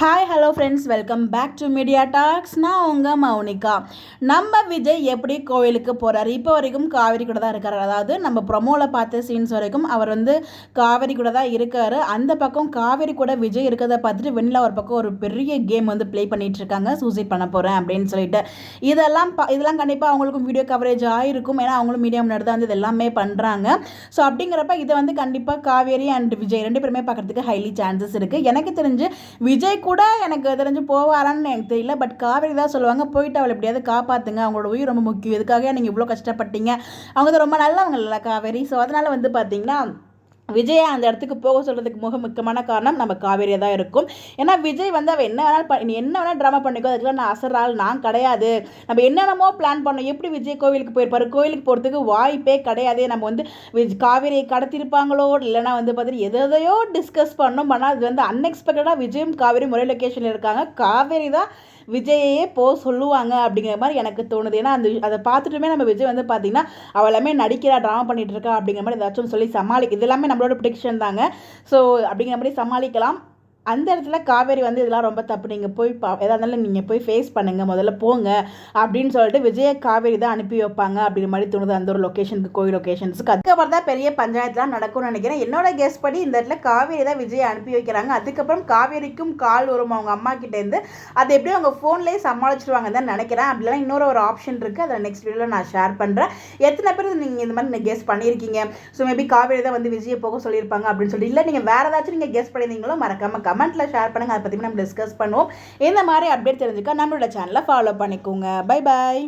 Hi hello friends, welcome back to Media Talks. நான் உங்கள் மௌனிகா. நம்ம விஜய் எப்படி கோவிலுக்கு போகிறாரு? இப்போ வரைக்கும் காவேரி கூட தான் இருக்கார். அதாவது நம்ம ப்ரொமோவில் பார்த்த சீன்ஸ் வரைக்கும் அவர் காவேரி கூட தான் இருக்கார். அந்த பக்கம் காவேரி கூட விஜய் இருக்கிறத பார்த்துட்டு வெண்ணிலா ஒரு பக்கம் ஒரு பெரிய கேம் ப்ளே பண்ணிட்டு இருக்காங்க, சூசைட் பண்ண போகிறேன் அப்படின்னு சொல்லிட்டு. இதெல்லாம் கண்டிப்பாக அவங்களுக்கும் வீடியோ கவரேஜ் ஆகிருக்கும். ஏன்னா அவங்களும் மீடியா முன்னாடி தான் இது எல்லாமே பண்ணுறாங்க. ஸோ அப்படிங்கிறப்ப இதை கண்டிப்பாக காவேரி அண்ட் விஜய் ரெண்டு பேருமே பார்க்குறதுக்கு ஹைலி சான்சஸ் இருக்குது. எனக்கு தெரிஞ்சு விஜய் கூட எனக்கு தெரிஞ்சு போவாரான்னு எனக்கு தெரியல. பட் காவேரி தான் சொல்லுவாங்க, போயிட்டு அவளை எப்படியாவது காப்பாற்றுங்க, அவங்களோட உயிர் ரொம்ப முக்கியம், இதுக்காக நீங்கள் இவ்வளோ கஷ்டப்பட்டீங்க, அவங்க தான் ரொம்ப நல்லவங்க இல்லை காவேரி. ஸோ அதனால் பார்த்தீங்கன்னா விஜயை அந்த இடத்துக்கு போக சொல்கிறதுக்கு முக்கியமான காரணம் நம்ம காவேரியாக தான் இருக்கும். ஏன்னா விஜய் அவள் என்ன வேணால் ட்ராமா பண்ணிக்கோ, அதுக்கெல்லாம் நான் அசரால் நான் கிடையாது, நம்ம என்னென்னமோ பிளான் பண்ணோம். எப்படி விஜய் கோவிலுக்கு போயிருப்பார்? கோவிலுக்கு போகிறதுக்கு வாய்ப்பே கிடையாது. நம்ம காவேரியை கடத்திருப்பாங்களோ, இல்லைனா பார்த்தீங்கன்னா எதையோ டிஸ்கஸ் பண்ணோம். ஆனால் அது அன்எக்ஸ்பெக்டடாக விஜயும் காவேரி முறை லொக்கேஷனில் இருக்காங்க. காவேரி தான் விஜயையே சொல்லுவாங்க அப்படிங்கிற மாதிரி எனக்கு தோணுது. ஏன்னா அதை பார்த்துட்டுமே நம்ம விஜய் பார்த்தீங்கன்னா அவள் எல்லாமே நடிக்கிறா, ட்ராமா பண்ணிட்டு இருக்கா அப்படிங்கிற மாதிரி ஏதாச்சும் சொல்லி இது எல்லாமே நம்மளோட ப்ரிடிக்ஷன் தாங்க. ஸோ அப்படிங்கிற மாதிரி சமாளிக்கலாம். அந்த இடத்துல காவேரி இதெல்லாம் ரொம்ப தப்பு, நீங்கள் போய் எதாக இருந்தாலும் நீங்கள் போய் ஃபேஸ் பண்ணுங்கள், முதல்ல போங்க அப்படின்னு சொல்லிட்டு விஜய காவேரி தான் அனுப்பி வைப்பாங்க அப்படிங்கிற மாதிரி தோணுது. அந்த ஒரு லொக்கேஷனுக்கு, கோயில் லொக்கேஷன்ஸுக்கு. அதுக்கப்புறம் தான் பெரிய பஞ்சாயத்துலாம் நடக்கும்னு நினைக்கிறேன். என்னோட கெஸ் படி இந்த இடத்துல காவேரி தான் விஜயை அனுப்பி வைக்கிறாங்க. அதுக்கப்புறம் காவேரிக்கும் கால் வரும் அவங்க அம்மா கிட்டேருந்து. அது எப்படியும் அவங்க ஃபோன்லேயே சமாளிச்சிருவாங்க தான் நினைக்கிறேன். அப்படிலாம் இன்னொரு ஆப்ஷன் இருக்குது, அதை நெக்ஸ்ட் வீடியோவில் நான் ஷேர் பண்ணுறேன். எத்தனை பேர் நீங்கள் இந்த மாதிரி கெஸ் பண்ணியிருக்கீங்க? ஸோ மேபி காவேரி தான் விஜயை போக சொல்லியிருப்பாங்க அப்படின்னு சொல்லிட்டு, இல்லை நீங்கள் வேறு ஏதாச்சும் நீங்கள் கெஸ் பண்ணியிருந்தீங்களோ மறக்காம கமெண்ட்டில் ஷேர் பண்ணுங்கள். அதை பற்றி நம்ம டிஸ்கஸ் பண்ணுவோம். இந்த மாதிரி அப்டேட் தெரிஞ்சுக்க நம்மளோட சேனலை ஃபாலோ பண்ணிக்கோங்க. Bye bye.